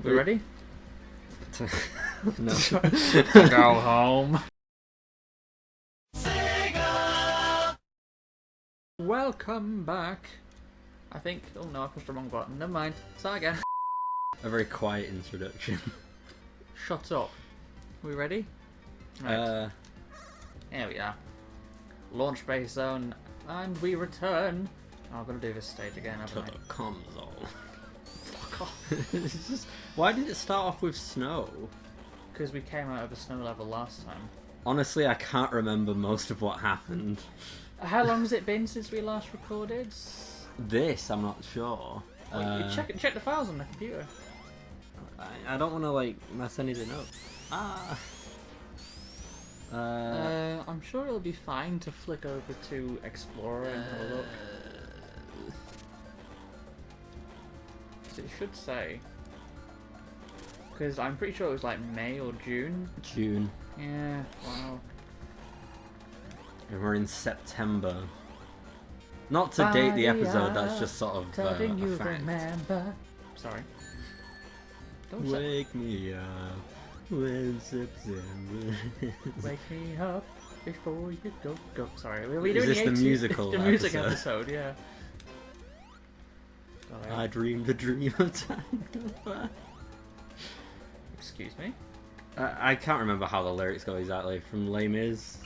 We ready? No. Go home. Sega! Welcome back. I think. Oh no, I pushed the wrong button. Never mind. Start again. A very quiet introduction. Shut up. We ready? Right. Here we are. Launch base zone, and we return. Oh, I'm gonna do this stage again, To haven't the I? console. Fuck off. It's just, why did it start off with snow? Because we came out of the snow level last time. Honestly, I can't remember most of what happened. How long has it been since we last recorded? This, I'm not sure. Well, you check the files on the computer. I don't want to like mess anything up. Ah. I'm sure it'll be fine to flick over to Explorer and have a look. So it should say. Because I'm pretty sure it was like May or June. June. Yeah, wow. And we're in September. Not to date the episode, that's just sort of Telling you a fact. remember. Sorry. Don't say. Wake me up when September. Wake me up before you go. Sorry, we're doing Is this the 80s musical the music episode? episode, yeah. Sorry. I dreamed the dream of time. Excuse me? I can't remember how the lyrics go exactly from Les Mis.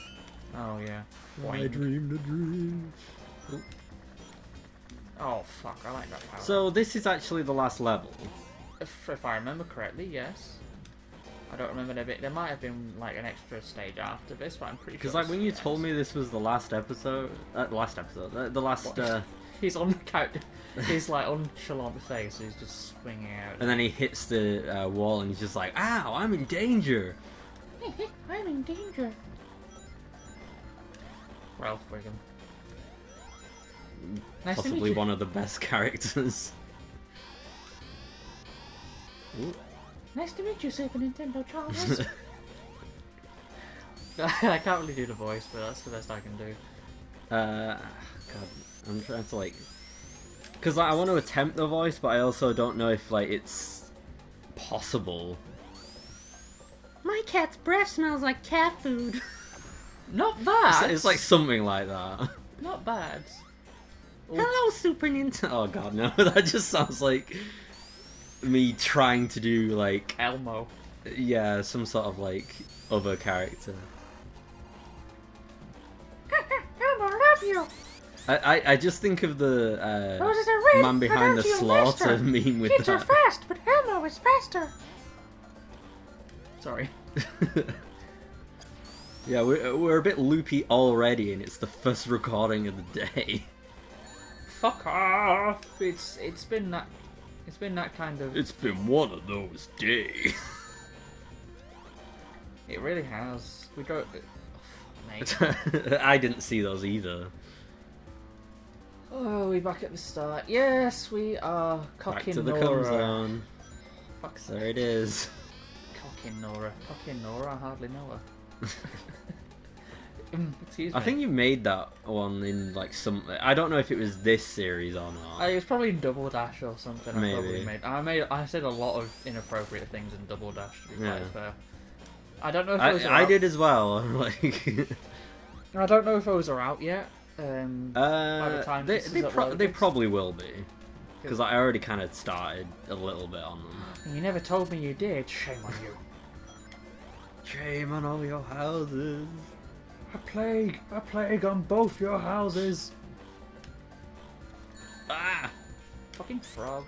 Oh, yeah. I dreamed a dream. Oh, fuck, I like that power. So this is actually the last level. If I remember correctly, yes. I don't remember there might have been like an extra stage after this, but I'm pretty sure. Because like when you told me this was the last episode, the last. What? He's on the couch. He's like nonchalant face. He's just swinging out. And then he hits the wall and he's just like, "Ow, I'm in danger." I'm in danger. Ralph Wiggum. Nice to meet Possibly you. one of the best characters. Ooh. Nice to meet you, Super Nintendo Charles. I can't really do the voice, but that's the best I can do. God, I'm trying to like, because like, I want to attempt the voice, but I also don't know if like it's possible. My cat's breath smells like cat food. Not bad. It's like something like that. Not bad. Hello, Super Nintendo. Oh god, no, that just sounds like me trying to do like, Elmo. yeah, some sort of like other character. Elmo, love you. I just think of the Roses are red, man behind the but aren't you slaughter faster? meme with Kids are that. fast, but Elmo is faster. Sorry. Yeah, we're a bit loopy already, and it's the first recording of the day. Fuck off. It's been that kind of. It's been one of those days. It really has. We go. Mate. I didn't see those either. Oh, we back at the start. Yes, we are cocking Back to the Nora. cum zone. Fuck's There it is. Cocking Nora. Cocking Nora. I hardly know her. Excuse me. I think you made that one in like some. I don't know if it was this series or not. It was probably Double Dash or something. Maybe. I said a lot of inappropriate things in Double Dash. To be Yeah. quite fair. I don't know if those are I out. did as well. Like. I don't know if those are out yet. By the time they this is uploaded. they probably will be, because I already kind of started a little bit on them. You never told me you did. Shame on you. Shame on all your houses. A plague on both your houses. Ah! Fucking frog.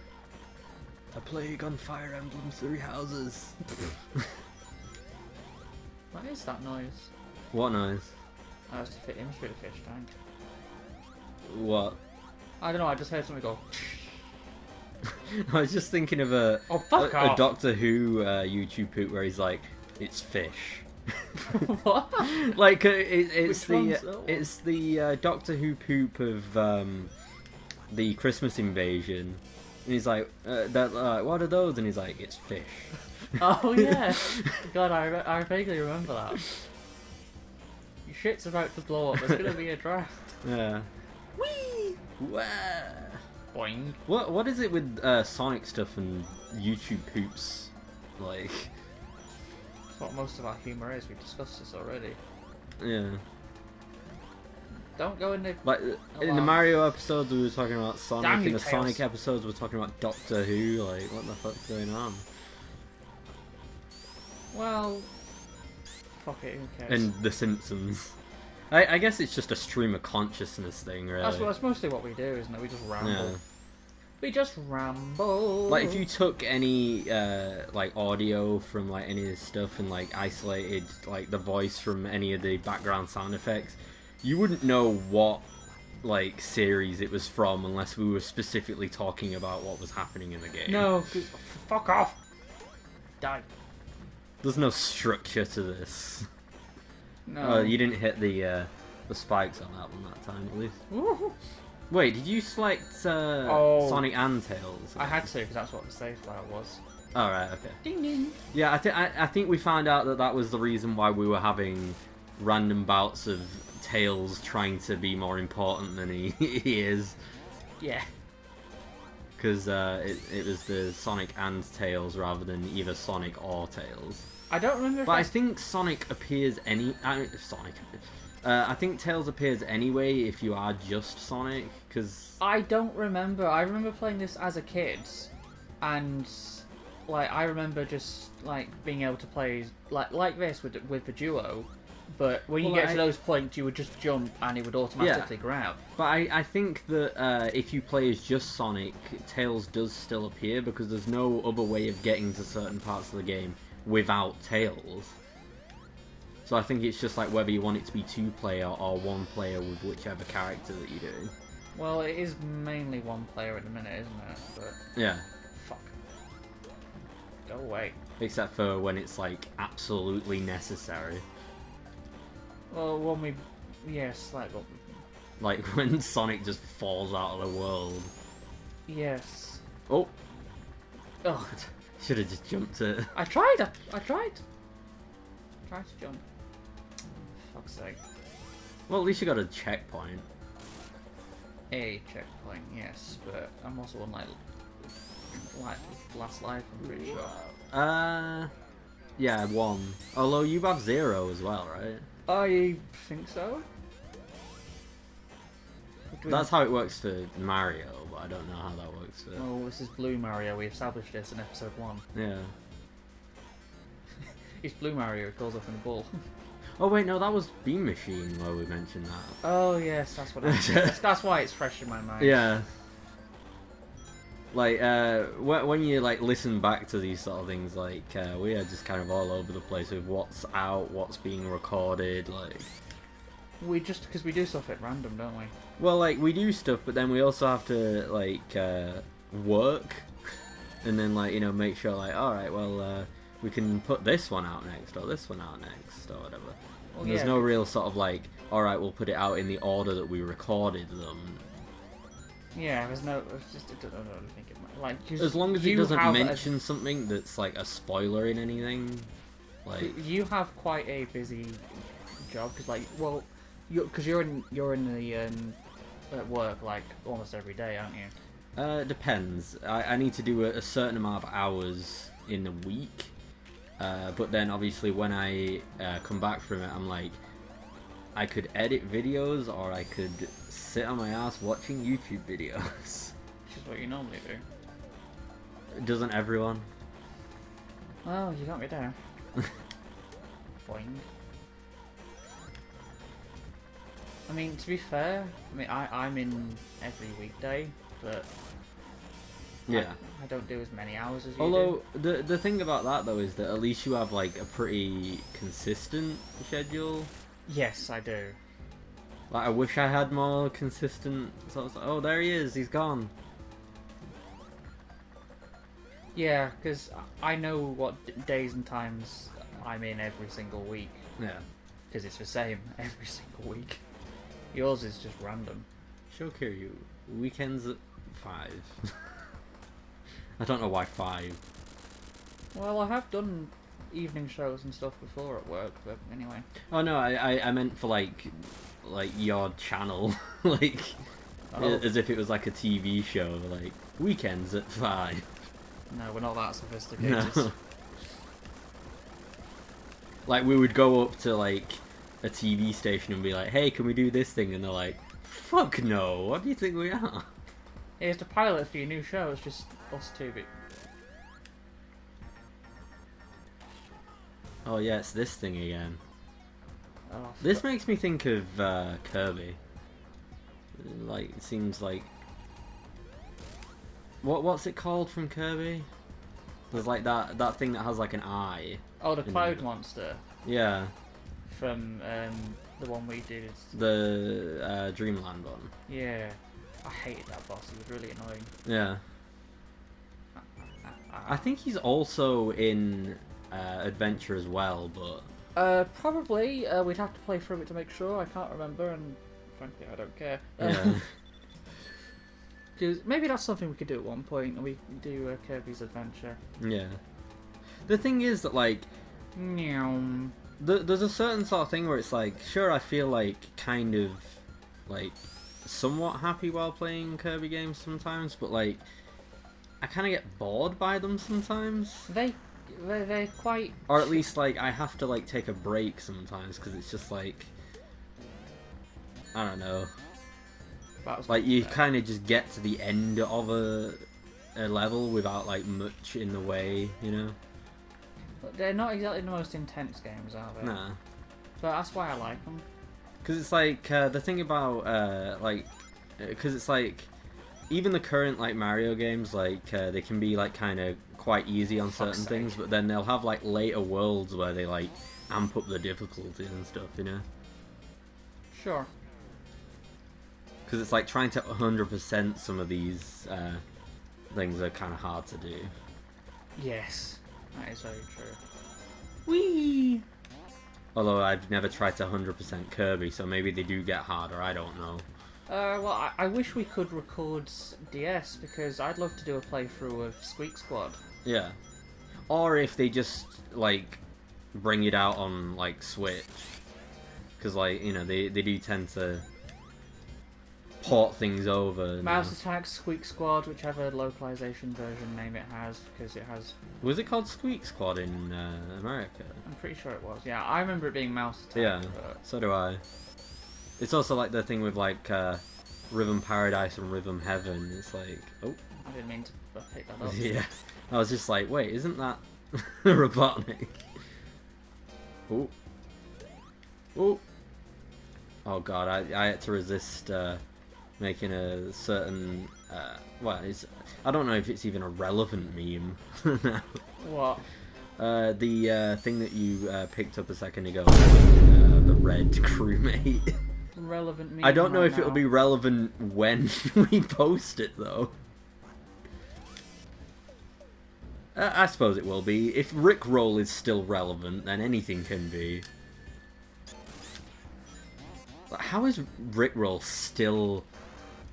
A plague on Fire Emblem 3 houses. What is that noise? What noise? Oh, it's it must be the fish tank. What? I don't know. I just heard something go. I was just thinking of a off. Doctor Who YouTube poop where he's like, it's fish. What? Like it's Which one's that one? it's the Doctor Who poop of the Christmas Invasion, and he's like, what are those? And he's like, it's fish. Oh yeah. God, I vaguely remember that. Your shit's about to blow up. There's gonna be a draft. Yeah. Whee! Wah. Boing. What is it with Sonic stuff and YouTube poops? Like, That's what most of our humour is. We discussed this already. yeah. Don't go in the... Like, in the Mario episodes we were talking about Sonic, Damn you, in the Tails. Sonic episodes we're talking about Doctor Who, like, what the fuck's going on? Well... Fuck it, who cares? And The Simpsons. I guess it's just a stream of consciousness thing, really. That's mostly what we do, isn't it? We just ramble. Yeah. We just ramble. Like, if you took any, like, audio from, like, any of this stuff and, like, isolated, like, the voice from any of the background sound effects, you wouldn't know what, like, series it was from unless we were specifically talking about what was happening in the game. No, fuck off. Die. There's no structure to this. No. You didn't hit the spikes on that one that time, at least. Woohoo. Wait, did you select Oh. Sonic and Tails? I had to, because that's what the save file was. Oh, right, okay. Ding ding. Yeah, I think we found out that was the reason why we were having random bouts of Tails trying to be more important than he is. Yeah. Because it was the Sonic and Tails rather than either Sonic or Tails. I don't remember if But I think Sonic appears I think Tails appears anyway if you are just Sonic, because... I don't remember. I remember playing this as a kid, and like I remember just like being able to play like this with the duo. But when you get to those points, you would just jump and it would automatically grab. But I think that if you play as just Sonic, Tails does still appear because there's no other way of getting to certain parts of the game without Tails. So I think it's just like whether you want it to be 2-player or 1-player with whichever character that you do. Well, it is mainly 1-player at the minute, isn't it? But Yeah. fuck. Go away. Except for when it's like absolutely necessary. Well, when we... Yes, Like when Sonic just falls out of the world. Yes. Oh! Ugh. Should have just jumped it. I tried! I tried! Tried to jump. Fuck's sake. Well, at least you got a checkpoint. A checkpoint, yes, but I'm also on like last life, I'm pretty sure. Yeah, 1. Although you have 0 as well, right? I think so. That's how it works for Mario, but I don't know how that works for... Oh, this is Blue Mario. We established this in episode 1. Yeah. It's Blue Mario. It goes up in a ball. Oh wait, no, that was Beam Machine where we mentioned that. Oh yes, that's what. That's why it's fresh in my mind. Yeah. Like, when you like listen back to these sort of things, like we are just kind of all over the place with what's out, what's being recorded, like. We just because we do stuff at random, don't we? Well, like we do stuff, but then we also have to like work, and then like make sure like all right, well we can put this one out next or this one out next or whatever. Well, There's no real sort of like all right, we'll put it out in the order that we recorded them. Yeah, there's no. It's just I don't think it might, like as long as it doesn't mention something that's like a spoiler in anything. Like you have quite a busy job because like because you're in the at work like almost every day, aren't you? It depends. I need to do a certain amount of hours in a week, but then obviously when I come back from it, I'm like, I could edit videos or I could sit on my ass watching YouTube videos. Which is what you normally do. Doesn't everyone? Well, you got me there. Boing. I mean, to be fair, I'm in every weekday, but yeah, I don't do as many hours as you Although the thing about that though is that at least you have like a pretty consistent schedule. Yes, I do. Like I wish I had more consistent. So oh, there he is. He's gone. Yeah, because I know what days and times I'm in every single week. Yeah. Because it's the same every single week. Yours is just random. Sho Kiryu, weekends at 5. I don't know why 5. Well, I have done evening shows and stuff before at work, but anyway. Oh no, I meant for like your channel, like. Oh. As if it was like a TV show, like weekends at 5. No, we're not that sophisticated. No. Like we would go up to like a TV station and be like, "Hey, can we do this thing?" And they're like, "Fuck no! What do you think we are?" Here's the pilot for your new show. It's just us two. Oh yeah, it's this thing again. Oh, This makes me think of Kirby. Like it seems like what's it called from Kirby? There's like that thing that has like an eye. Oh, the cloud monster Yeah, from the one we did. the Dreamland one. Yeah, I hated that boss. He was really annoying. Yeah, I think he's also in Adventure as well, but probably we'd have to play through it to make sure. I can't remember, and frankly, I don't care. yeah. Cause maybe that's something we could do at one point. We do Kirby's Adventure. Yeah. The thing is that like Meow. there's a certain sort of thing where it's like, sure, I feel like kind of like somewhat happy while playing Kirby games sometimes, but like I kind of get bored by them sometimes. They're quite. Or at least like I have to like take a break sometimes because it's just like I don't know. Like you kind of just get to the end of a level without like much in the way, you know. But they're not exactly the most intense games, are they? Nah. But that's why I like them. Because it's like the thing about because it's like even the current like Mario games, like they can be like kind of quite easy on certain things, but then they'll have like later worlds where they like amp up the difficulty and stuff, you know. Sure. Because it's like trying to 100% some of these things are kind of hard to do. Yes, that is very true. Whee! Although I've never tried to 100% Kirby, so maybe they do get harder, I don't know. Well, I wish we could record DS, because I'd love to do a playthrough of Squeak Squad. Yeah. Or if they just, like, bring it out on, like, Switch. Because, like, you know, they do tend to port things over. Mouse Attack, Squeak Squad, whichever localization version name it has, because it has... Was it called Squeak Squad in America? I'm pretty sure it was, yeah. I remember it being Mouse Attack. Yeah, but... so do I. It's also like the thing with like Rhythm Paradise and Rhythm Heaven. It's like, oh. I didn't mean to pick that up. Yeah. I was just like, wait, isn't that Robotnik? Oh. Oh. Oh god, I had to resist making a certain well, I don't know if it's even a relevant meme now. What? The thing that you picked up a second ago, the red crewmate. Relevant meme. I don't know right if now. it'll be relevant when we post it though. I suppose it will be. If Rickroll is still relevant, then anything can be. How is Rickroll still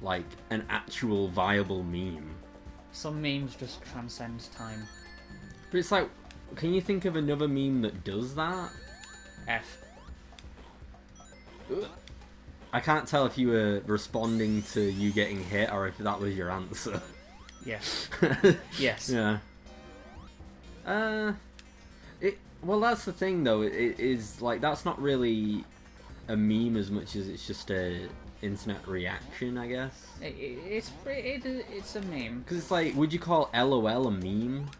like an actual viable meme? Some memes just transcend time. But it's like, can you think of another meme that does that? F. I can't tell if you were responding to you getting hit or if that was your answer. Yes. Yes. Yeah. Well, that's the thing though. It is like that's not really a meme as much as it's just a internet reaction, I guess. It's a meme. Because it's like, would you call LOL a meme?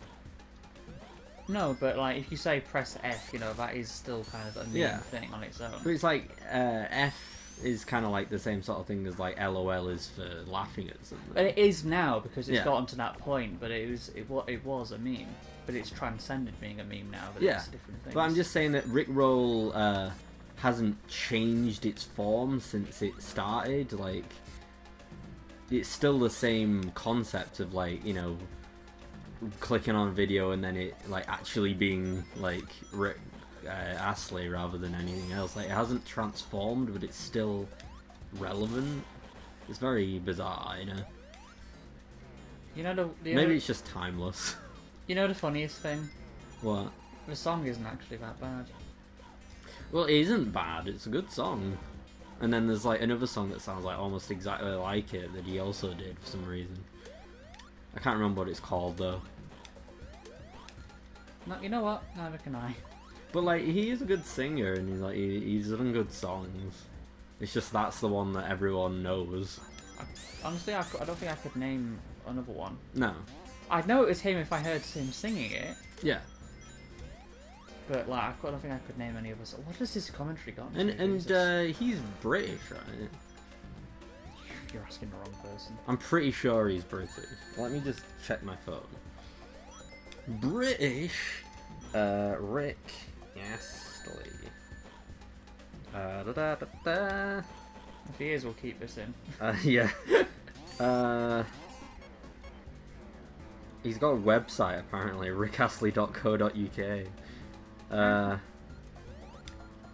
No, but like if you say press F, you know that is still kind of a meme thing on its own. But it's like F is kind of like the same sort of thing as like LOL is for laughing at something. But it is now because it's gotten to that point. But it was a meme. But it's transcended being a meme now. But it's different things. But I'm just saying that Rickroll hasn't changed its form since it started. Like, it's still the same concept of like, you know, clicking on a video and then it like actually being like Rick Astley rather than anything else. Like, it hasn't transformed, but it's still relevant. It's very bizarre, you know. You know maybe it's just timeless. You know the funniest thing? What? The song isn't actually that bad. Well, it isn't bad. It's a good song. And then there's like another song that sounds like almost exactly like it that he also did for some reason. I can't remember what it's called though. No, you know what? Neither can I. But like he is a good singer and he's done good songs. It's just that's the one that everyone knows. Honestly, I don't think I could name another one. No. I'd know it was him if I heard him singing it. Yeah. But like, I don't think I could name any of us. What has his commentary got? And he's British, right? You're asking the wrong person. I'm pretty sure he's British. Let me just check my phone. British. Rick Astley. If he is, we'll keep this in. Yeah. He's got a website apparently, rickastley.co.uk.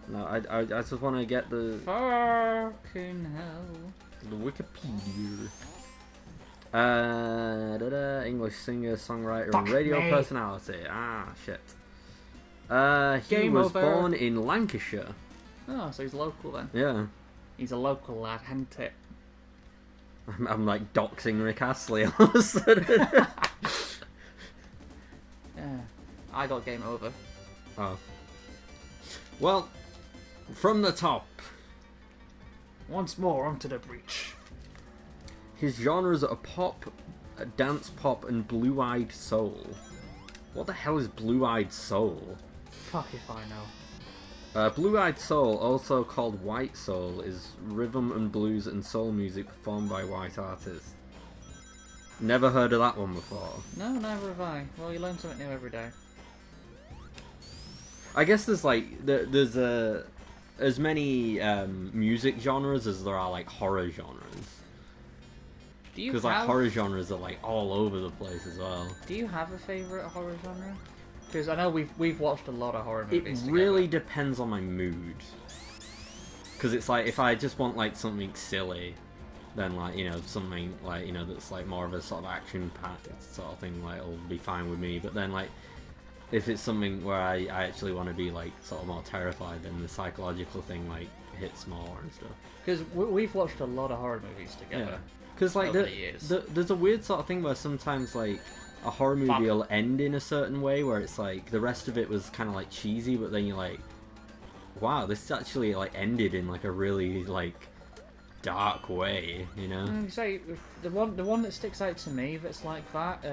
No, I just want to get the fucking hell. The Wikipedia. English singer, songwriter, and radio personality. Ah, shit. He was born in Lancashire. Oh, so he's local then. Yeah. He's a local lad, hasn't it? I'm like doxing Rick Astley all of a sudden. Yeah. I got game over. Oh. Well, from the top. Once more onto the breach. His genres are pop, dance pop, and blue-eyed soul. What the hell is blue-eyed soul? Fuck if I know. Blue-eyed soul, also called white soul, is rhythm and blues and soul music performed by white artists. Never heard of that one before. No, never have I. Well, you learn something new every day. I guess there's like there's as many music genres as there are like horror genres. Because like horror genres are like all over the place as well. Do you have a favourite horror genre? Because I know we've watched a lot of horror movies together. It really depends on my mood. Because it's like, if I just want like something silly, then like, you know, something like, you know, that's like more of a sort of action-packed sort of thing, like, will be fine with me. But then like, if it's something where I actually want to be like sort of more terrified, then the psychological thing like hits more and stuff. Because we've watched a lot of horror movies together. Yeah. Because like there's a weird sort of thing where sometimes like a horror movie will end in a certain way where it's like the rest of it was kind of like cheesy, but then you're like, wow, this actually like ended in like a really like dark way, you know? So the one that sticks out to me that's like that,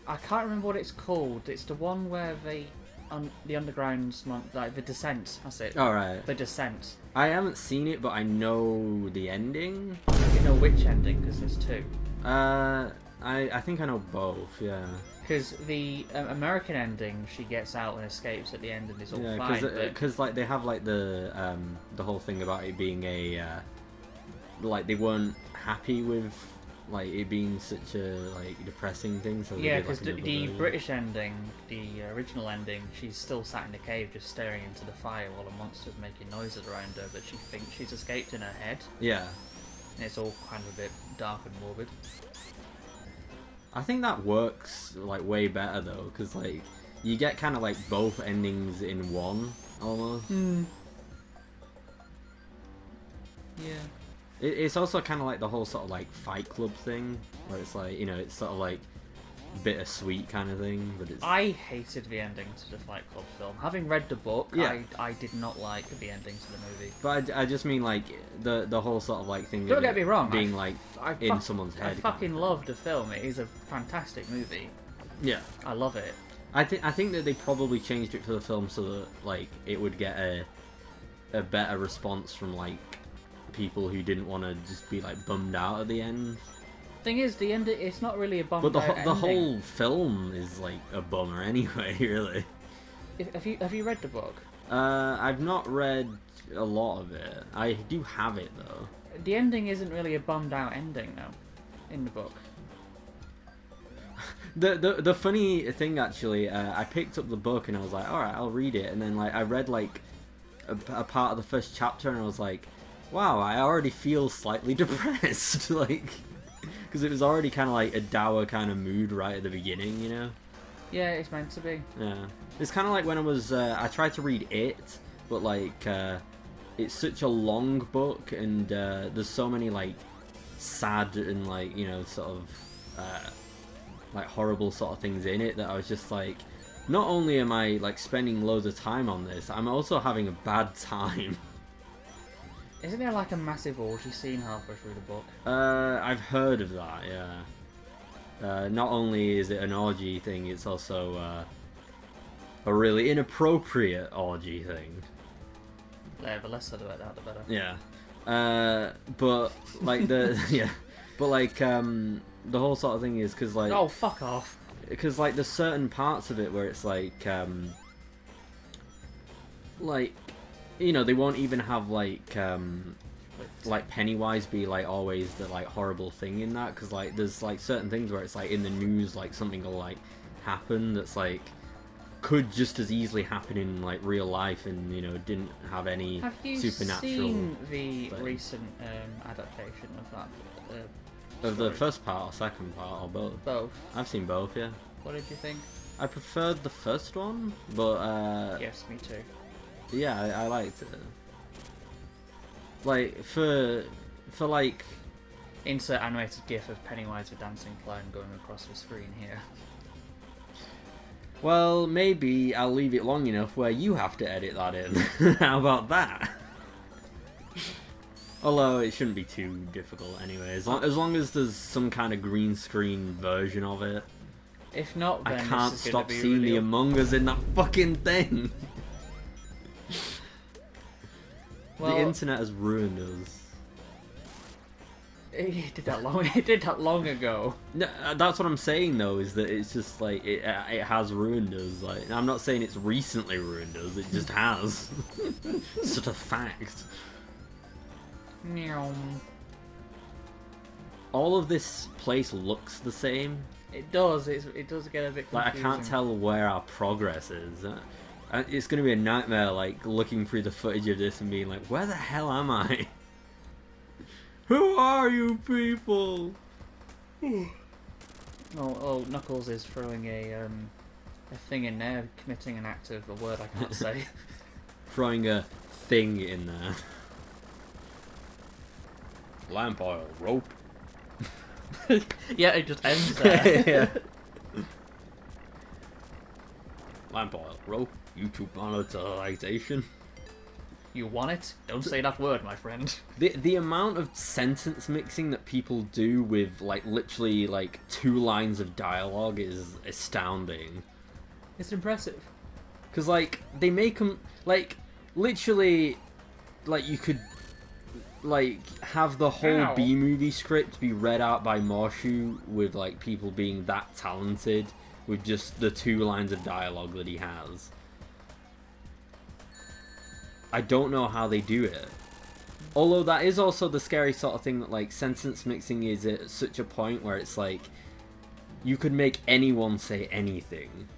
I can't remember what it's called. It's the one where the underground, like the Descent. That's it. All right. The Descent. I haven't seen it, but I know the ending. You know which ending? Because there's two. I think I know both. Yeah. Because the American ending, she gets out and escapes at the end, and it's all fine. Because like they have like the whole thing about it being a like they weren't happy with like it being such a like depressing thing. So yeah, because the British ending, the original ending, she's still sat in the cave just staring into the fire while a monster's making noises around her, but she thinks she's escaped in her head. Yeah. And it's all kind of a bit dark and morbid. I think that works like way better though, because like you get kind of like both endings in one almost. Yeah. It's also kind of like the whole sort of like Fight Club thing, where it's like, you know, it's sort of like bittersweet kind of thing, but it's... I hated the ending to the Fight Club film. Having read the book, yeah. I did not like the ending to the movie. But I just mean like the whole sort of like thing. Don't get me wrong, being like in someone's head. I fucking love the film. It is a fantastic movie. Yeah, I love it. I think that they probably changed it for the film so that like it would get a better response from like people who didn't want to just be like bummed out at the end. Thing is, the end, it's not really a bummed but out the whole film is like a bummer anyway, really. Have you read the book? I've not read a lot of it. I do have it though. The ending isn't really a bummed out ending though, in the book. The funny thing actually, I picked up the book and I was like, all right, I'll read it, and then like I read like a part of the first chapter and I was like, wow, I already feel slightly depressed, like, because it was already kind of like a dour kind of mood right at the beginning, you know? Yeah, it's meant to be. Yeah. It's kind of like when I was, I tried to read It, but like, it's such a long book, and there's so many like sad and like sort of like horrible sort of things in it that I was just like, not only am I like spending loads of time on this, I'm also having a bad time. Isn't there like a massive orgy scene halfway through the book? I've heard of that, yeah. Not only is it an orgy thing, it's also a really inappropriate orgy thing. Yeah, the less said about that, the better. Yeah. But like yeah, but like the whole sort of thing is because like, oh, fuck off. Because like there's certain parts of it where it's like they won't even have like Pennywise be like always the like horrible thing in that, because like there's like certain things where it's like in the news like something will like happen that's like could just as easily happen in like real life, and didn't have any supernatural. Have you seen the recent adaptation of that? Of the first part or second part or both? Both. I've seen both, yeah. What did you think? I preferred the first one, but yes, me too. Yeah, I liked it. Like for like, insert animated GIF of Pennywise the dancing clown going across the screen here. Well, maybe I'll leave it long enough where you have to edit that in. How about that? Although it shouldn't be too difficult anyway, as long as there's some kind of green screen version of it. If not, then I can't this is stop be seeing really the Among Us in that fucking thing. Well, the internet has ruined us. It did that long. It did that long ago. No, that's what I'm saying though. Is that it's just like it has ruined us. Like, I'm not saying it's recently ruined us. It just has. It's just a fact. Meow. All of this place looks the same. It does. It does get a bit confusing. Like, I can't tell where our progress is. It's going to be a nightmare, like, looking through the footage of this and being like, where the hell am I? Who are you people? Oh, Knuckles is throwing a thing in there, committing an act of a word I can't say. Throwing a thing in there. Lamp oil, rope. Yeah, it just ends there. Yeah. Lamp oil, rope, YouTube monetization. You want it? Don't say that word, my friend. The amount of sentence mixing that people do with like literally like 2 lines of dialogue is astounding. It's impressive. Because like they make them like literally like you could like have the whole B-movie script be read out by Morshu with like people being that talented with just the 2 lines of dialogue that he has. I don't know how they do it. Although that is also the scary sort of thing that like sentence mixing is at such a point where it's like you could make anyone say anything.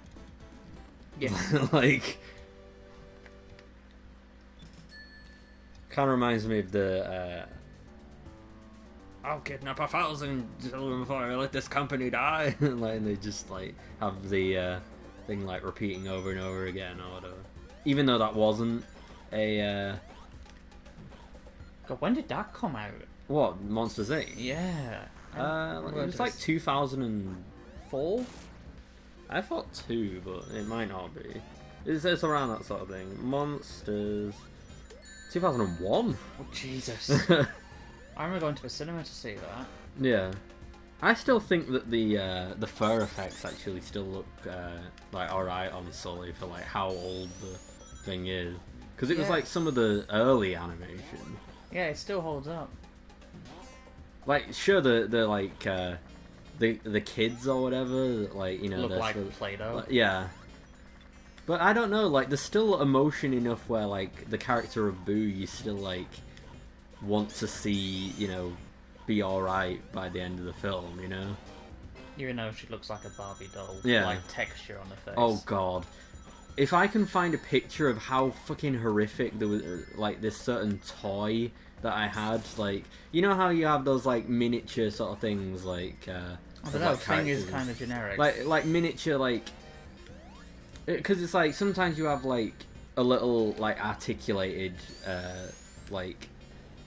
Yeah. Like kind of reminds me of the I'll kidnap 1,000 children before I let this company die. Like, and they just like have the thing like repeating over and over again or whatever. Even though that wasn't a God, when did that come out? What, Monsters Inc? Yeah. It was like 2004. I thought 2, but it might not be. It's around that sort of thing. Monsters 2001. Oh Jesus! I remember going to the cinema to see that. Yeah, I still think that the fur effects actually still look like alright on Sully for like how old the thing is, because it was like some of the early animation. Yeah, it still holds up. Like sure, the like the kids or whatever, like look like Play-Doh. Like, yeah. But I don't know, like, there's still emotion enough where, like, the character of Boo, you still, like, want to see, be alright by the end of the film, Even though she looks like a Barbie doll. Yeah. Like, texture on her face. Oh, God. If I can find a picture of how fucking horrific there was, like, this certain toy that I had, like, you know how you have those, like, miniature sort of things, like, I don't know, thing is kind of generic. Like miniature, like... Because it's like, sometimes you have, like, a little, like, articulated like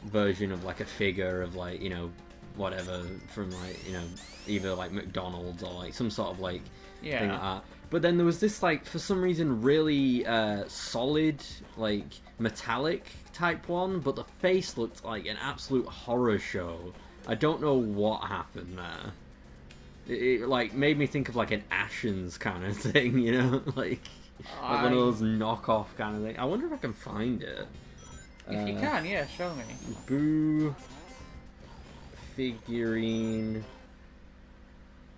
version of like a figure of like, you know, whatever from like, you know, either like McDonald's or like some sort of like thing like that. But then there was this like, for some reason, really solid like metallic type one, but the face looked like an absolute horror show. I don't know what happened there. It like made me think of like an Ashens kind of thing, you know, like one of those knockoff kind of thing. I wonder if I can find it. If you can, yeah, show me. Boo figurine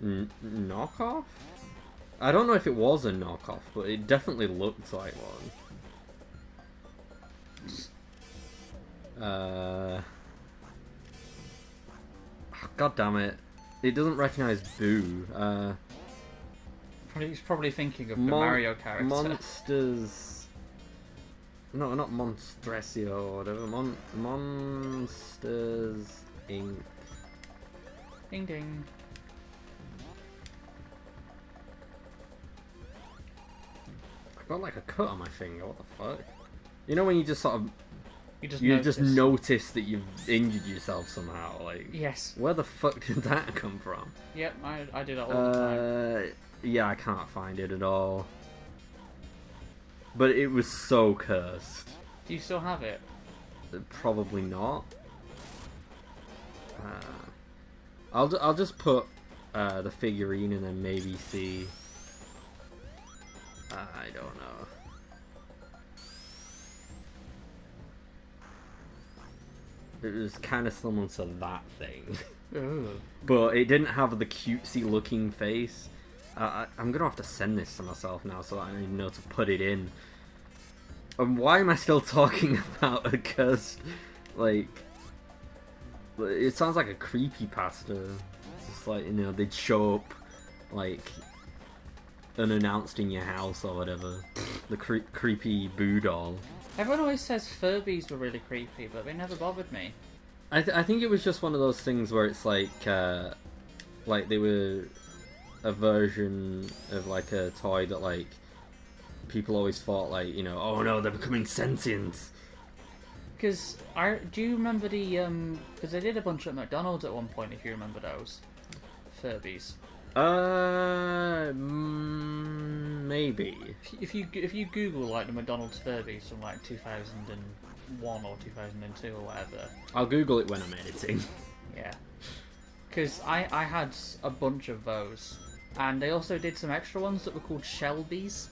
knockoff? I don't know if it was a knockoff, but it definitely looked like one. God damn it. It doesn't recognize Boo. He's probably thinking of the Mario character. Monsters... No, not Monstresio or whatever. Monsters Inc. Ding ding. I've got like a cut on my finger, what the fuck? You know when you just sort of... You just notice that you've injured yourself somehow, like... Yes. Where the fuck did that come from? Yep, I do that all the time. Yeah, I can't find it at all. But it was so cursed. Do you still have it? Probably not. I'll just put the figurine and then maybe see... I don't know. It was kind of similar to that thing. Ooh. But it didn't have the cutesy looking face. I'm gonna have to send this to myself now so I need to know to put it in. And why am I still talking about a cursed, like... It sounds like a creepypasta. It's just like, you know, they'd show up, like, unannounced in your house or whatever. The creepy Boo doll. Everyone always says Furbies were really creepy, but they never bothered me. I think it was just one of those things where it's like they were a version of like a toy that like people always thought like, you know, oh no, they're becoming sentient. Because do you remember the because they did a bunch at McDonald's at one point, if you remember those Furbies. Maybe. If you Google like the McDonald's Furbies from like 2001 or 2002 or whatever. I'll Google it when I'm editing. Yeah. Because I had a bunch of those, and they also did some extra ones that were called Shelbies.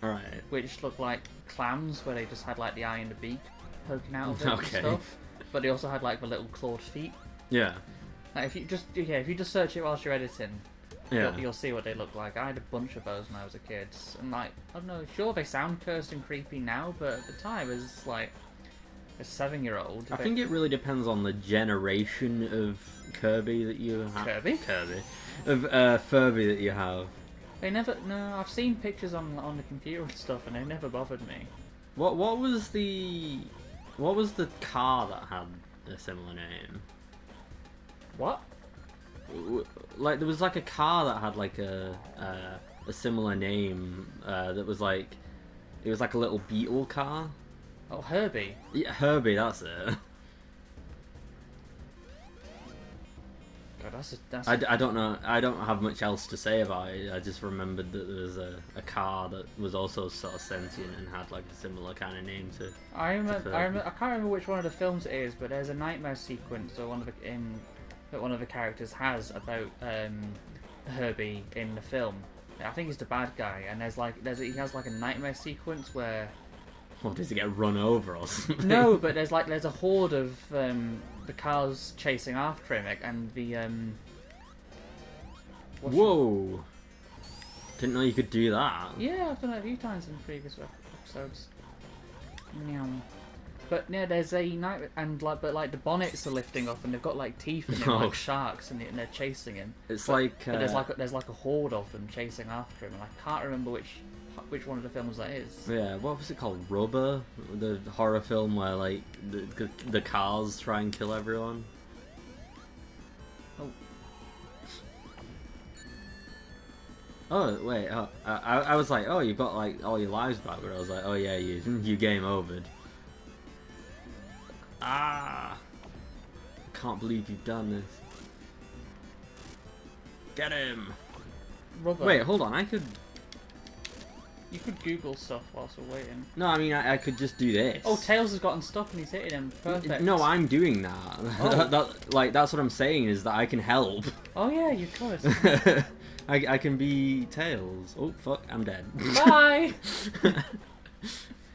Alright. Which looked like clams, where they just had like the eye and the beak poking out of it Okay. and stuff. But they also had like the little clawed feet. Yeah. Like if you just search it whilst you're editing, Yeah. you'll see what they look like. I had a bunch of those when I was a kid, and like I don't know, sure they sound cursed and creepy now, but at the time as like a 7-year-old. I think it really depends on the generation of Kirby that you have. Kirby Of Furby that you have. They never. No, I've seen pictures on the computer and stuff, and they never bothered me. What was the car that had a similar name? What? Like there was like a car that had like a similar name that was like it was like a little beetle car. Oh, Herbie. Yeah, Herbie, that's it. God, that's. I don't know. I don't have much else to say about it. I just remembered that there was a car that was also sort of sentient and had like a similar kind of name to. I remember. I can't remember which one of the films it is, but there's a nightmare sequence or that one of the characters has about Herbie in the film. I think he's the bad guy, and he has like a nightmare sequence where. Or does he get run over or something? No, but there's a horde of the cars chasing after him, and the Whoa! Didn't know you could do that. Yeah, I've done it a few times in previous episodes. Meow. But yeah, there's a night but the bonnets are lifting up, and they've got like teeth in them like sharks, and they're chasing him. It's but like there's like a horde of them chasing after him, and I can't remember which one of the films that is. Yeah, what was it called? Rubber? The horror film where like the cars try and kill everyone. Oh wait, I was like, oh, you got like all your lives back, but I was like, oh yeah, you game overed. Ah! I can't believe you've done this. Get him! Rubber. Wait, hold on, I could... You could Google stuff whilst we're waiting. No, I mean, I could just do this. Oh, Tails has gotten stuck and he's hitting him. Perfect. No, I'm doing that. Oh. That's what I'm saying, is that I can help. Oh yeah, you could. I can be Tails. Oh, fuck, I'm dead. Bye!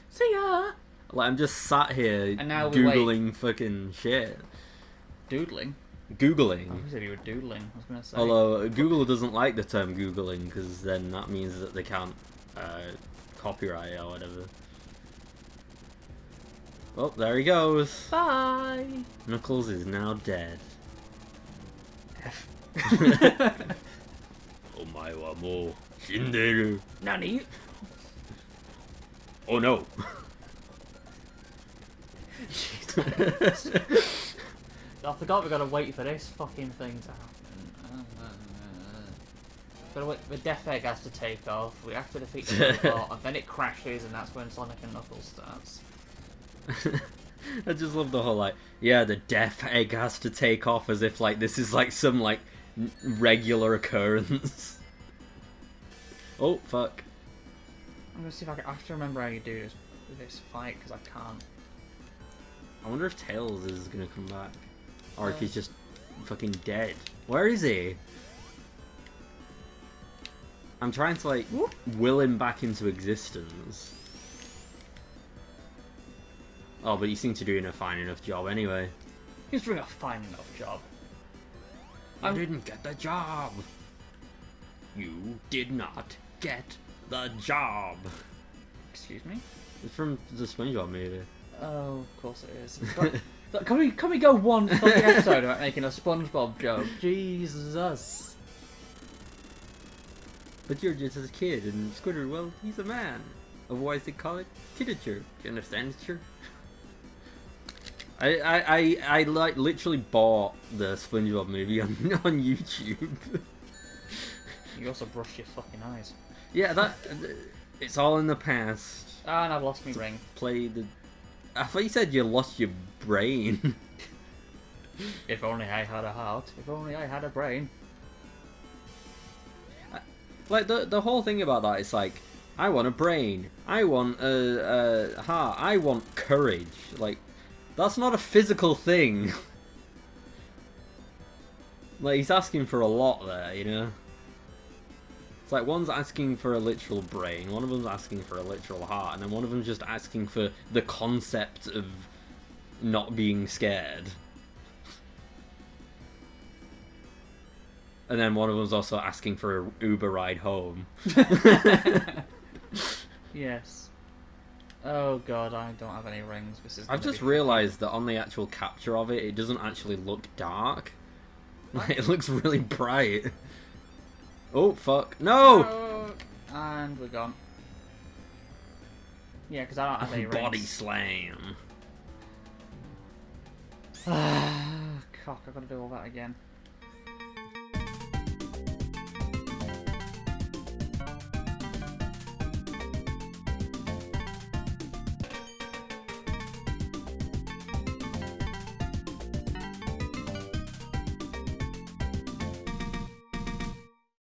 See ya! Like, I'm just sat here And now we Googling fucking shit. Doodling? Googling. Oh, you said you were doodling, I was gonna say. Although, Google doesn't like the term Googling, because then that means that they can't copyright or whatever. Oh, there he goes. Bye! Knuckles is now dead. F. Omae wa mou shinderu. Nani? Oh no. I forgot we gotta wait for this fucking thing to happen. Gotta wait, the Death Egg has to take off, we have to defeat the robot, and then it crashes, and that's when Sonic and Knuckles starts. I just love the whole, like, yeah, the Death Egg has to take off, as if, like, this is, like, some, like, regular occurrence. Oh, fuck. I'm gonna see if I have to remember how you do this fight, because I can't. I wonder if Tails is gonna come back. Or if he's just fucking dead. Where is he? I'm trying to, like, will him back into existence. Oh, but he seemed to be doing a fine enough job anyway. He's doing a fine enough job. You didn't get the job. You did not get the job. Excuse me? It's from the SpongeBob movie. Oh, of course it is. But can we go one fucking episode about making a SpongeBob joke? Jesus. But you're just a kid, and Squidward, well, he's a man. Otherwise they call it kidature. Do you understand, sure? I like literally bought the SpongeBob movie on YouTube. You also brushed your fucking eyes. Yeah, it's all in the past. Ah, and I've lost my ring. Play the... I thought you said you lost your brain. If only I had a heart. If only I had a brain. Like, the whole thing about that is like, I want a brain. I want a heart. I want courage. Like, that's not a physical thing. Like, he's asking for a lot there, you know? It's like, one's asking for a literal brain, one of them's asking for a literal heart, and then one of them's just asking for the concept of not being scared. And then one of them's also asking for an Uber ride home. Yes. Oh god, I don't have any rings. I've just realised that on the actual capture of it, it doesn't actually look dark. It looks really bright. Oh, fuck. No! Oh, and we're gone. Yeah, because I don't have any rings. Body slam. Cock, I've got to do all that again.